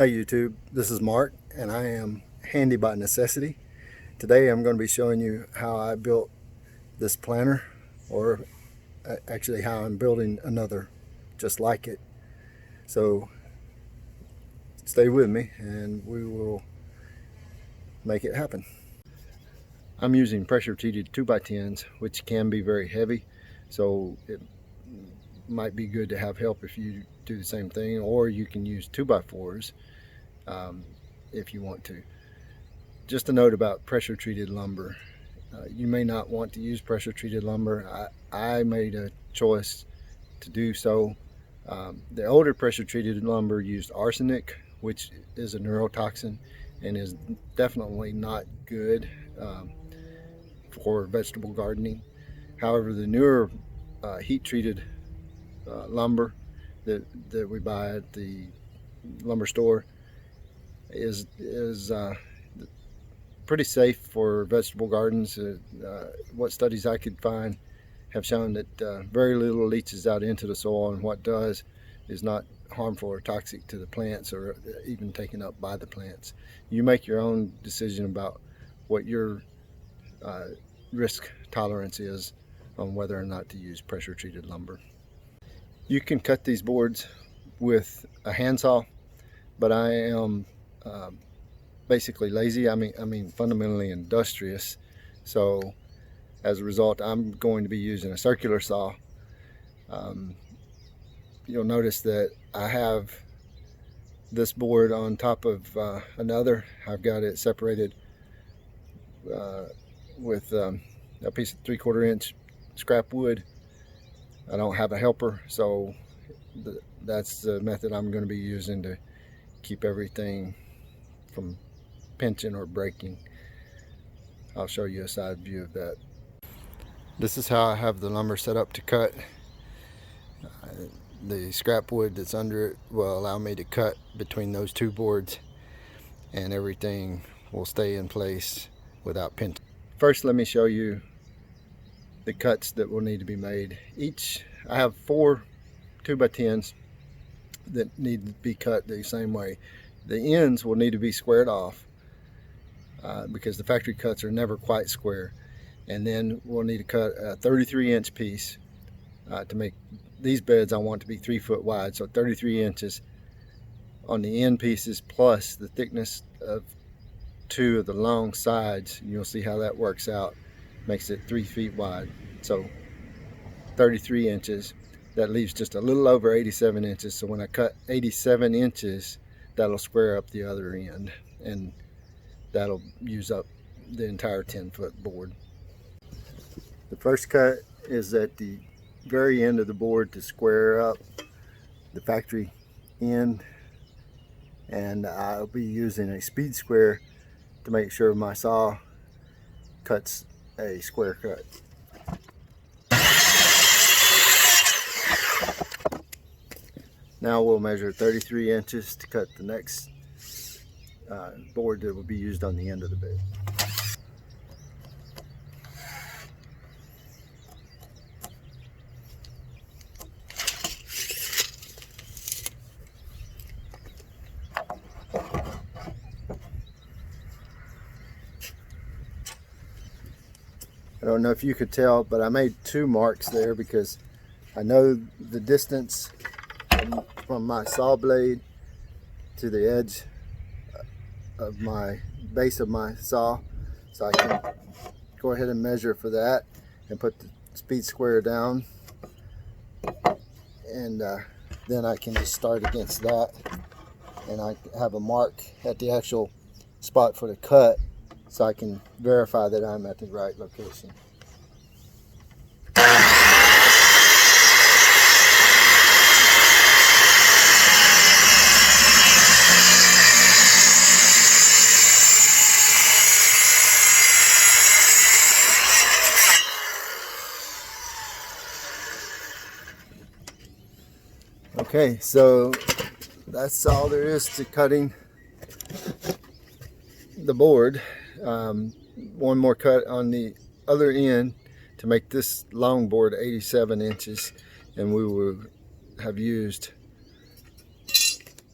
Hey YouTube, this is Mark and I am handy by necessity. Today I'm going to be showing you how I built this planter, or actually how I'm building another just like it. So stay with me and we will make it happen. I'm using pressure treated 2x10s, which can be very heavy, so it might be good to have help if you do the same thing, or you can use 2x4s if you want to. Just a note about pressure treated lumber. You may not want to use pressure treated lumber. I made a choice to do so. The older pressure treated lumber used arsenic, which is a neurotoxin and is definitely not good for vegetable gardening. However, the newer heat treated lumber that we buy at the lumber store is pretty safe for vegetable gardens. What studies I could find have shown that very little leaches out into the soil, and what does is not harmful or toxic to the plants or even taken up by the plants. You make your own decision about what your risk tolerance is on whether or not to use pressure treated lumber. You can cut these boards with a handsaw, but I am basically lazy. I mean fundamentally industrious. So as a result, I'm going to be using a circular saw. You'll notice that I have this board on top of another. I've got it separated with a piece of 3/4 inch scrap wood. I don't have a helper, so that's the method I'm going to be using to keep everything from pinching or breaking. I'll show you a side view of that. This is how I have the lumber set up to cut. The scrap wood that's under it will allow me to cut between those two boards, and everything will stay in place without pinching. First, let me show you the cuts that will need to be made. I have 4 2x10s that need to be cut the same way. The ends will need to be squared off because the factory cuts are never quite square. And then we'll need to cut a 33-inch piece to make these beds. I want to be 3 foot wide, so 33 inches on the end pieces, plus the thickness of 2 of the long sides. You'll see how that works out, makes it 3 feet wide. So 33 inches, that leaves just a little over 87 inches. So when I cut 87 inches, that'll square up the other end, and that'll use up the entire 10-foot board. The first cut is at the very end of the board to square up the factory end, and I'll be using a speed square to make sure my saw cuts a square cut. Now we'll measure 33 inches to cut the next board that will be used on the end of the bed. I don't know if you could tell, but I made 2 marks there because I know the distance from my saw blade to the edge of my base of my saw, so I can go ahead and measure for that and put the speed square down, and then I can just start against that, and I have a mark at the actual spot for the cut, so I can verify that I'm at the right location. Okay, so that's all there is to cutting the board. One more cut on the other end to make this long board 87 inches, and we will have used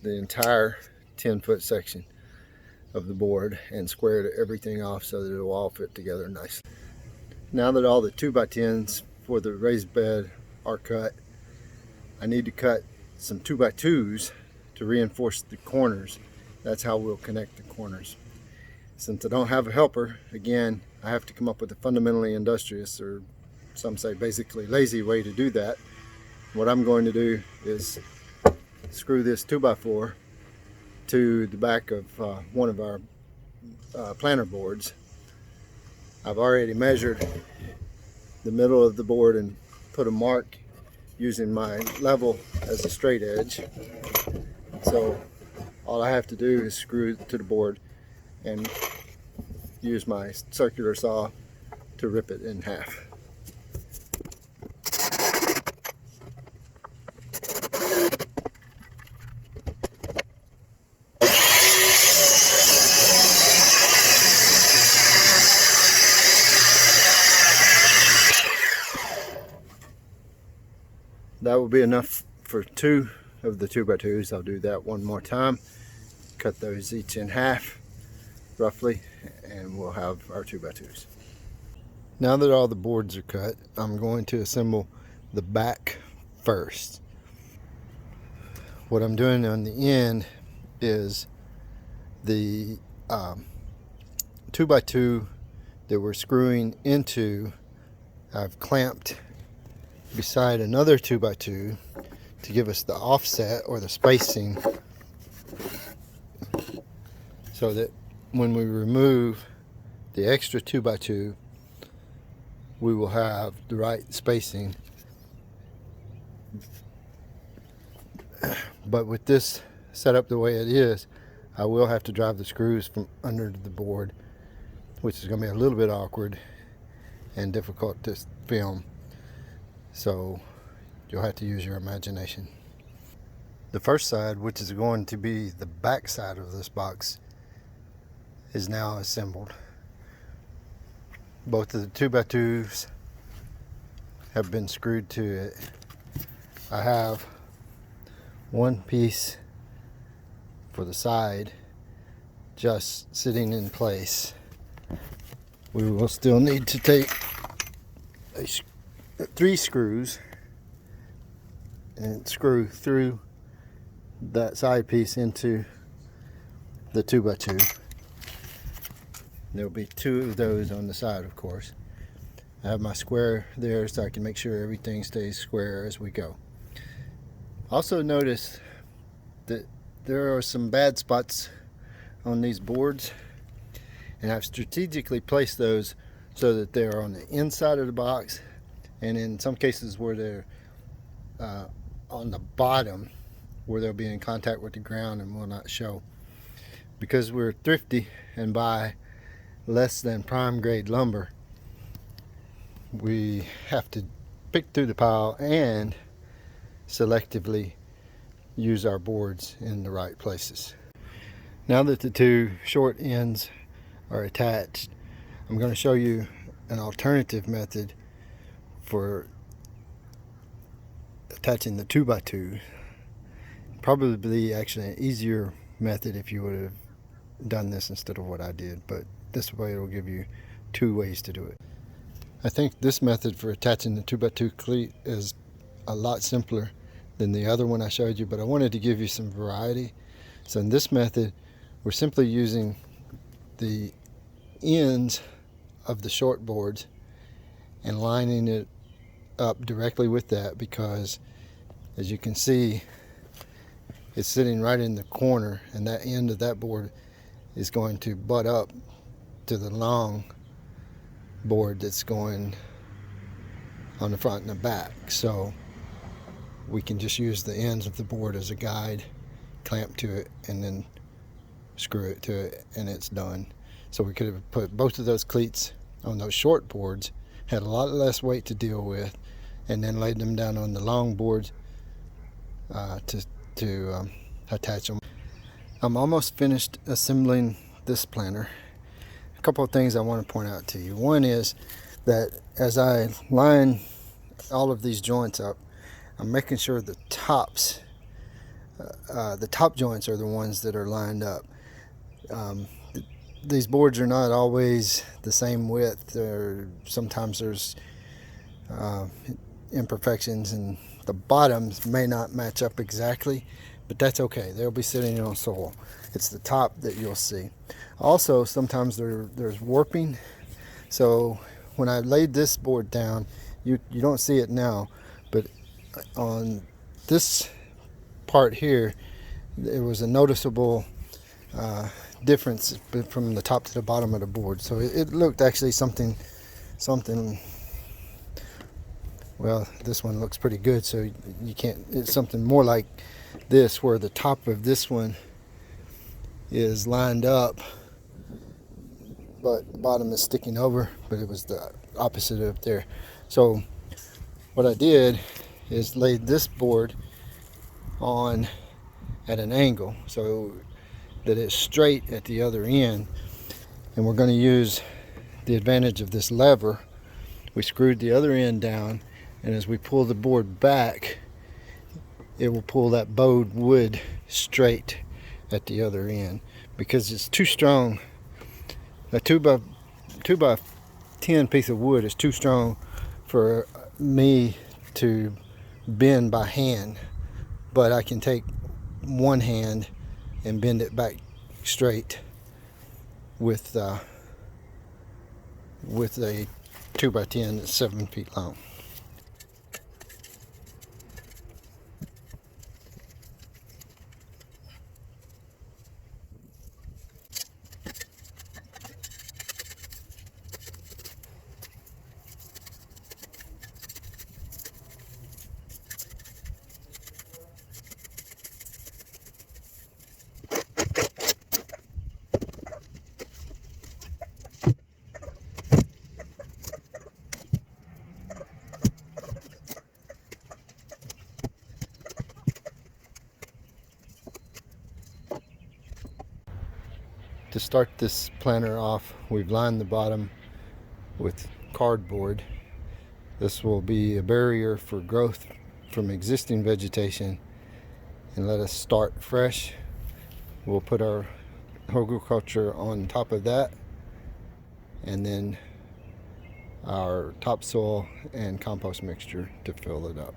the entire 10-foot section of the board and squared everything off so that it will all fit together nicely. Now that all the 2x10s for the raised bed are cut, I need to cut some 2x2s to reinforce the corners. That's how we'll connect the corners. Since I don't have a helper, again, I have to come up with a fundamentally industrious, or some say basically lazy, way to do that. What I'm going to do is screw this 2x4 to the back of one of our planter boards. I've already measured the middle of the board and put a mark using my level as a straight edge. So all I have to do is screw it to the board and use my circular saw to rip it in half. That will be enough for 2 of the 2x2s. I'll do that one more time. Cut those each in half, roughly, and we'll have our 2x2s. Now that all the boards are cut, I'm going to assemble the back first. What I'm doing on the end is the 2x2 that we're screwing into, I've clamped beside another 2x2 to give us the offset or the spacing, so that when we remove the extra 2x2 we will have the right spacing. But with this set up the way it is, I will have to drive the screws from under the board, which is going to be a little bit awkward and difficult to film. So you'll have to use your imagination. The first side, which is going to be the back side of this box, is now assembled. Both of the 2x2s have been screwed to it. I have one piece for the side just sitting in place. We will still need to take 3 screws and screw through that side piece into the 2x2. There'll be 2 of those on the side, of course. I have my square there so I can make sure everything stays square as we go. Also notice that there are some bad spots on these boards, and I've strategically placed those so that they're on the inside of the box, and in some cases where they're on the bottom, where they'll be in contact with the ground and will not show. Because we're thrifty and buy less than prime grade lumber, we have to pick through the pile and selectively use our boards in the right places. Now that the 2 short ends are attached, I'm going to show you an alternative method for attaching the 2x2. Probably actually an easier method if you would have done this instead of what I did, but this way it will give you 2 ways to do it. I think this method for attaching the 2x2 cleat is a lot simpler than the other one I showed you, but I wanted to give you some variety. So in this method, we're simply using the ends of the short boards and lining it up directly with that, because as you can see, it's sitting right in the corner, and that end of that board is going to butt up to the long board that's going on the front and the back. So we can just use the ends of the board as a guide, clamp to it, and then screw it to it, and it's done. So we could have put both of those cleats on those short boards, had a lot less weight to deal with, and then laid them down on the long boards to attach them. I'm almost finished assembling this planter. A couple of things I want to point out to you. One is that as I line all of these joints up, I'm making sure the tops the top joints are the ones that are lined up. These boards are not always the same width, or sometimes there's imperfections, and the bottoms may not match up exactly, but that's okay. They'll be sitting on soil. It's the top that you'll see. Also, sometimes there's warping. So when I laid this board down, you don't see it now, but on this part here, there was a noticeable difference from the top to the bottom of the board. So it looked actually something. Well, this one looks pretty good, so you can't. It's something more like this, where the top of this one is lined up, but the bottom is sticking over. But it was the opposite up there. So what I did is laid this board on at an angle so that it's straight at the other end, and we're going to use the advantage of this lever. We screwed the other end down, and as we pull the board back, it will pull that bowed wood straight at the other end, because it's too strong. A 2x10 piece of wood is too strong for me to bend by hand, but I can take one hand and bend it back straight with a 2x10 that's 7 feet long. To start this planter off, we've lined the bottom with cardboard. This will be a barrier for growth from existing vegetation and let us start fresh. We'll put our horticulture on top of that, and then our topsoil and compost mixture to fill it up.